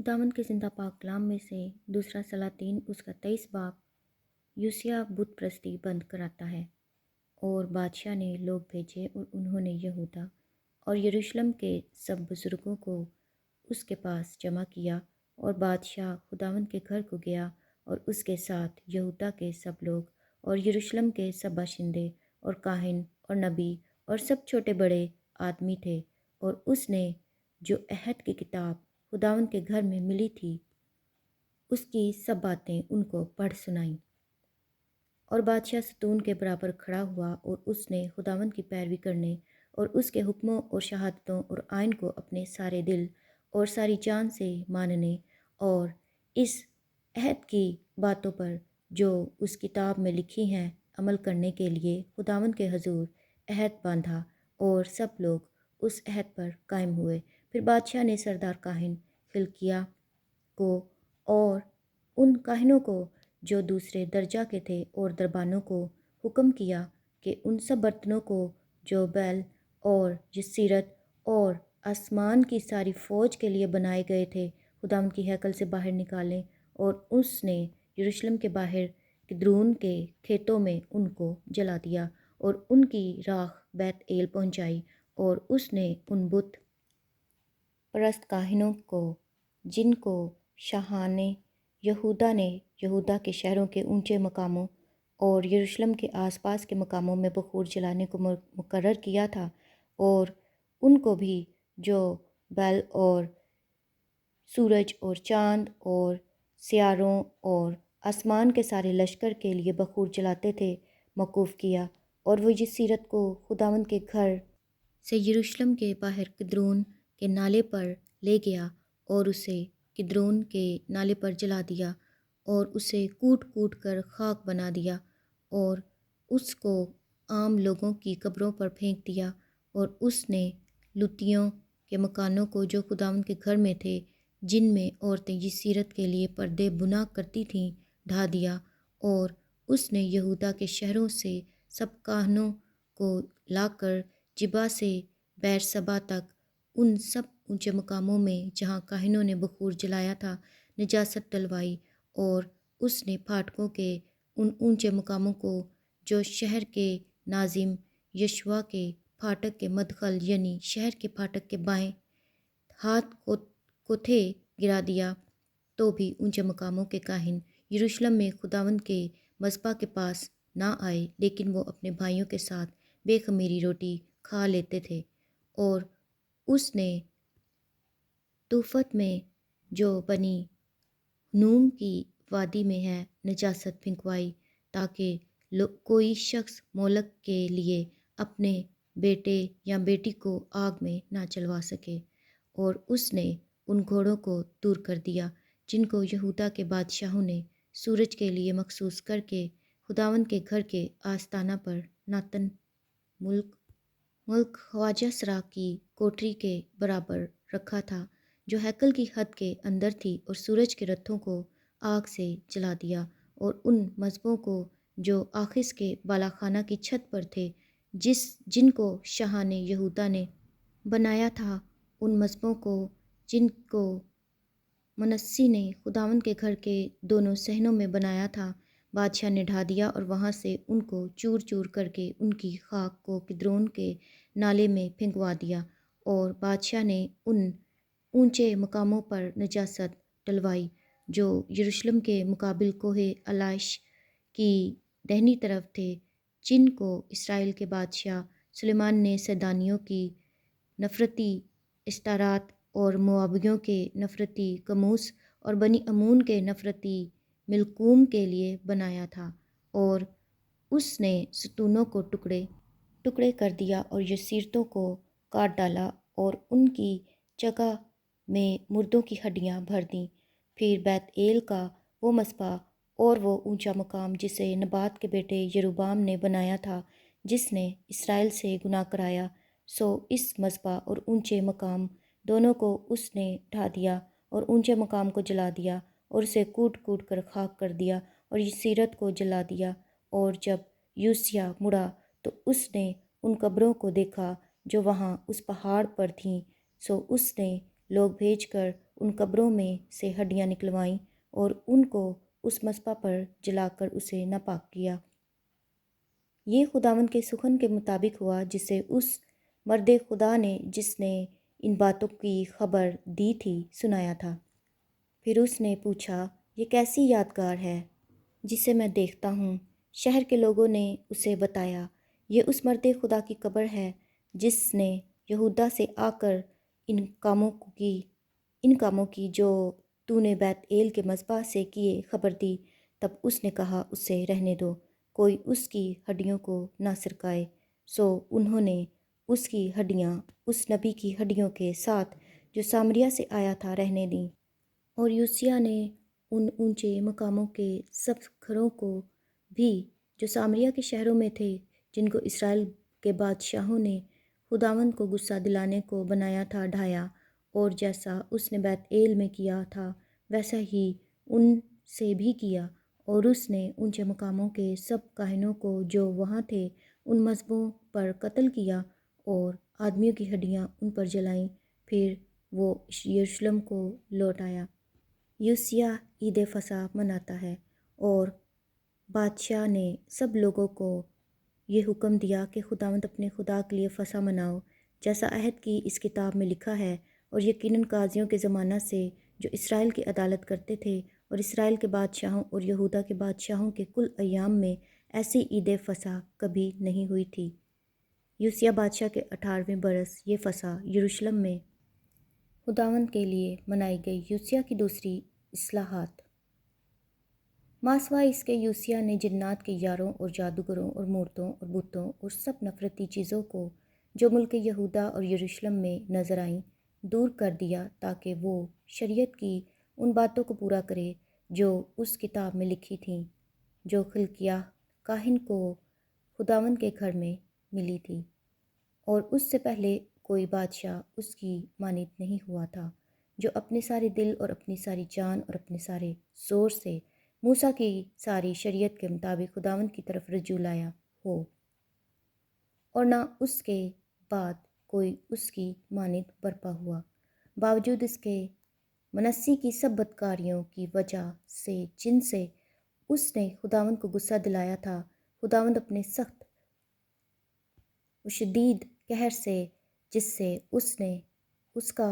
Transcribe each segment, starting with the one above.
खुदावंद के ज़िंदा पाक कलाम में से दूसरा सलातीन उसका 23 बाब यूसिया बुत प्रस्ती बंद कराता है। और बादशाह ने लोग भेजे और उन्होंने यहूदा और यरूशलेम के सब बुज़ुर्गों को उसके पास जमा किया। और बादशाह खुदावंद के घर को गया और उसके साथ यहूदा के सब लोग और यरूशलेम के सब बाशिंदे और काहिन और नबी और सब छोटे बड़े आदमी थे। और उसने जो अहद की किताब खुदावंद के घर में मिली थी उसकी सब बातें उनको पढ़ सुनाईं। और बादशाह सतून के बराबर खड़ा हुआ और उसने खुदावंद की पैरवी करने और उसके हुक्मों और शहादतों और आइन को अपने सारे दिल और सारी जान से मानने और इस अहद की बातों पर जो उस किताब में लिखी हैं अमल करने के लिए खुदावंद के हजूर अहद बांधा। और सब लोग उस अहद पर कायम हुए। फिर बादशाह ने सरदार काहिन हिल्किय्याह को और उन काहिनों को जो दूसरे दर्जा के थे और दरबानों को हुक्म किया कि उन सब बर्तनों को जो बैल और जसीरत और आसमान की सारी फ़ौज के लिए बनाए गए थे खुदावंद की हैकल से बाहर निकालें। और उसने यरूशलेम के बाहर किद्रोन के खेतों में उनको जला दिया और उनकी राख बैत एल पहुँचाई। और उसने उन बुत परस्त काहिनों को जिनको शाहाने यहूदा ने यहूदा के शहरों के ऊंचे मकामों और यरूशलेम के आसपास के मकामों में बखूर जलाने को मुकर्रर किया था, और उनको भी जो बैल और सूरज और चाँद और सियारों और आसमान के सारे लश्कर के लिए बखूर जलाते थे मौकूफ़ किया। और वो इस सीरत को खुदावंद के घर से यरूशलेम के बाहर किद्रोन के नाले पर ले गया और उसे किद्रोन के नाले पर जला दिया और उसे कूट कूट कर खाक बना दिया और उसको आम लोगों की कब्रों पर फेंक दिया। और उसने लुतियों के मकानों को जो खुदावंद के घर में थे जिनमें औरतें यसीरत के लिए पर्दे बुना करती थीं ढा दिया। और उसने यहूदा के शहरों से सब काहनों को लाकर जिबा से बैरसबा तक उन सब ऊंचे मकामों में जहाँ काहिनों ने बखूर जलाया था निजासत डलवाई। और उसने फाटकों के उन ऊंचे मकामों को जो शहर के नाजिम यशवा के फाटक के मदखल यानी शहर के फाटक के बाएं हाथ को थे गिरा दिया। तो भी ऊंचे मकामों के काहिन यरूशलेम में खुदावंद के मज़बा के पास ना आए, लेकिन वो अपने भाइयों के साथ बेखमीरी रोटी खा लेते थे। और उसने तूफत में जो बनी नूम की वादी में है नजासत फिंकवाई ताकि कोई शख्स मोलक के लिए अपने बेटे या बेटी को आग में ना चलवा सके। और उसने उन घोड़ों को दूर कर दिया जिनको यहूदा के बादशाहों ने सूरज के लिए मखसूस करके खुदावंद के घर के आस्ताना पर नातन मुल्क ख्वाजा सरा की कोठरी के बराबर रखा था जो हैकल की हद के अंदर थी, और सूरज के रथों को आग से जला दिया। और उन मज़बों को जो आखिस के बालाखाना की छत पर थे जिनको शाह ने यहूदा ने बनाया था, उन मज़बों को जिनको मनस्सी ने खुदावंद के घर के दोनों सहनों में बनाया था बादशाह ने ढा दिया और वहाँ से उनको चूर चूर करके उनकी खाक को किद्रोन के नाले में फेंकवा दिया। और बादशाह ने उन ऊंचे मकामों पर नजासत डलवाई जो यरूशलेम के मुकाबिल कोहे अलाश की दहनी तरफ थे, जिनको इसराइल के बादशाह सुलेमान ने सैदानियों की नफ़रती इस्तारात और मुआबियों के नफ़रती कमूस और बनी अमून के नफ़रती मिलकूम के लिए बनाया था। और उसने सतूनों को टुकड़े टुकड़े कर दिया और यसीरतों को काट डाला और उनकी जगह में मुर्दों की हड्डियां भर दीं। फिर बैत एल का वो मस्बा और वो ऊंचा मकाम जिसे नबात के बेटे यरूबाम ने बनाया था, जिसने इसराइल से गुनाह कराया, सो इस मस्बा और ऊंचे मकाम दोनों को उसने ढा दिया और ऊंचे मकाम को जला दिया और उसे कूट कूट कर खाक कर दिया और यसीरत को जला दिया। और जब यूसिया मुड़ा तो उसने उन कब्रों को देखा जो वहाँ उस पहाड़ पर थीं, सो उसने लोग भेजकर ان قبروں میں سے ہڈیاں نکلوائیں اور ان کو اس مصباح پر جلا کر اسے ناپاک کیا۔ یہ خداوند کے سخن کے مطابق ہوا جسے اس مرد خدا نے، جس نے ان باتوں کی خبر دی تھی، سنایا تھا۔ پھر اس نے پوچھا، یہ کیسی یادگار ہے جسے میں دیکھتا ہوں؟ شہر کے لوگوں نے اسے بتایا، یہ اس مرد خدا کی قبر ہے جس نے یہودا سے آ کر ان کاموں کی جو تو نے بیت ایل کے مذبح سے کیے خبر دی۔ تب اس نے کہا، اسے رہنے دو، کوئی اس کی ہڈیوں کو نہ سرکائے۔ سو انہوں نے اس کی ہڈیاں اس نبی کی ہڈیوں کے ساتھ جو سامریا سے آیا تھا رہنے دیں، اور یوسیہ نے ان اونچے مقاموں کے سب گھروں کو بھی جو سامریا کے شہروں میں تھے، جن کو اسرائیل کے بادشاہوں نے خداوند کو غصہ دلانے کو بنایا تھا، ڈھایا، اور جیسا اس نے بیت ایل میں کیا تھا ویسا ہی ان سے بھی کیا۔ اور اس نے اونچے مقاموں کے سب کاہنوں کو جو وہاں تھے ان مذبحوں پر قتل کیا اور آدمیوں کی ہڈیاں ان پر جلائیں۔ پھر وہ یروشلم کو لوٹ آیا۔ یوسیہ عید فصح مناتا ہے، اور بادشاہ نے سب لوگوں کو یہ حکم دیا کہ خداوند اپنے خدا کے لیے فصح مناؤ، جیسا عہد کی اس کتاب میں لکھا ہے، اور یقیناً قاضیوں کے زمانہ سے جو اسرائیل کی عدالت کرتے تھے، اور اسرائیل کے بادشاہوں اور یہودا کے بادشاہوں کے کل ایام میں ایسی عید فصح کبھی نہیں ہوئی تھی۔ یوسیہ بادشاہ کے 18ویں برس یہ فصح یروشلم میں خداوند کے لیے منائی گئی۔ یوسیہ کی دوسری اصلاحات۔ ماسوا اس کے یوسیہ نے جنات کے یاروں اور جادوگروں اور مورتوں اور بتوں اور سب نفرتی چیزوں کو جو ملک یہودا اور یروشلم میں نظر آئیں دور کر دیا، تاکہ وہ شریعت کی ان باتوں کو پورا کرے جو اس کتاب میں لکھی تھیں، جو خلقیاہ کاہن کو خداوند کے گھر میں ملی تھی، اور اس سے پہلے کوئی بادشاہ اس کی مانند نہیں ہوا تھا، جو اپنے سارے دل اور اپنی ساری جان اور اپنے سارے زور سے موسیٰ کی ساری شریعت کے مطابق خداوند کی طرف رجوع لایا ہو، اور نہ اس کے بعد کوئی اس کی مانند برپا ہوا۔ باوجود اس کے منسی کی سب بدکاریوں کی وجہ سے جن سے اس نے خداوند کو غصہ دلایا تھا، خداوند اپنے سخت و شدید قہر سے جس سے اس نے اس کا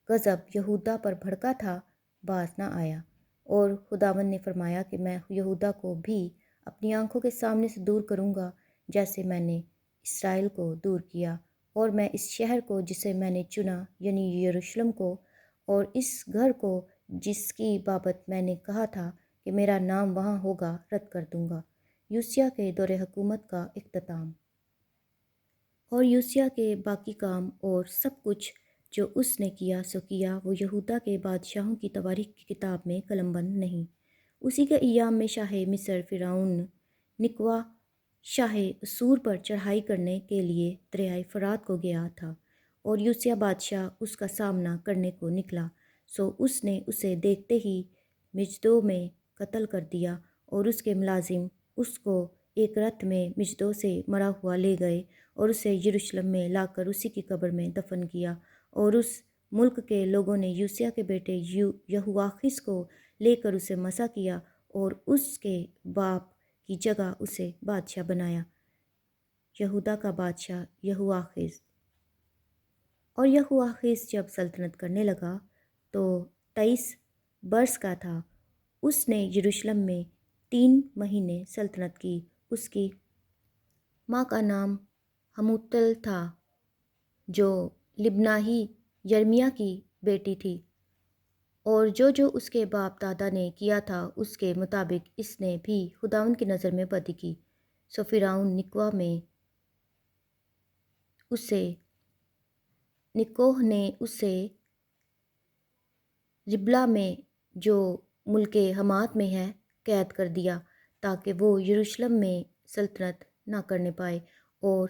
غضب یہودا پر بھڑکا تھا باز نہ آیا۔ اور خداوند نے فرمایا کہ میں یہودا کو بھی اپنی آنکھوں کے سامنے سے دور کروں گا، جیسے میں نے اسرائیل کو دور کیا، اور میں اس شہر کو جسے میں نے چنا، یعنی یروشلم کو، اور اس گھر کو جس کی بابت میں نے کہا تھا کہ میرا نام وہاں ہوگا، رد کر دوں گا۔ یوسیہ کے دور حکومت کا اختتام۔ اور یوسیہ کے باقی کام اور سب کچھ جو اس نے کیا سو کیا، وہ یہودا کے بادشاہوں کی تواریخ کی کتاب میں قلم بند نہیں۔ اسی کے ایام میں شاہ مصر فرعون نکوا شاہ اسور پر چڑھائی کرنے کے لیے دریائے فرات کو گیا تھا، اور یوسیہ بادشاہ اس کا سامنا کرنے کو نکلا، سو اس نے اسے دیکھتے ہی مجدو میں قتل کر دیا، اور اس کے ملازم اس کو ایک رتھ میں مجدو سے مرا ہوا لے گئے، اور اسے یروشلم میں لا کر اسی کی قبر میں دفن کیا۔ اور اس ملک کے لوگوں نے یوسیہ کے بیٹے یہواخس کو لے کر اسے مسح کیا، اور اس کے باپ کی جگہ اسے بادشاہ بنایا، یہودا کا بادشاہ یہواخس۔ اور یہواخس جب سلطنت کرنے لگا تو 23 برس کا تھا۔ اس نے یروشلم میں 3 مہینے سلطنت کی۔ اس کی ماں کا نام حموتل تھا، جو لبنائی یرمیہ کی بیٹی تھی، اور جو اس کے باپ دادا نے کیا تھا اس کے مطابق اس نے بھی خداوند کی نظر میں بدی کی۔ سو فرعون نکوہ نے اسے ربلا میں جو ملک حمات میں ہے قید کر دیا، تاکہ وہ یروشلم میں سلطنت نہ کرنے پائے، اور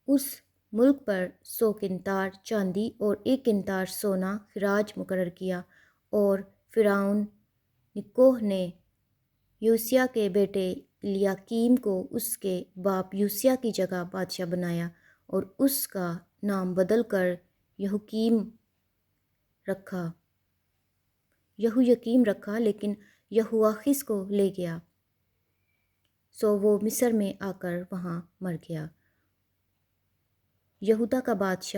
اس ملک پر 100 قنطار چاندی اور 1 قنطار سونا خراج مقرر کیا۔ اور فرعون نکوہ نے یوسیہ کے بیٹے الیاکیم کو اس کے باپ یوسیہ کی جگہ بادشاہ بنایا، اور اس کا نام بدل کر یہوکیم رکھا یہویقیم رکھا، لیکن یہواخس کو لے گیا، سو وہ مصر میں آ کر وہاں مر گیا۔ یہودا کا بادشاہ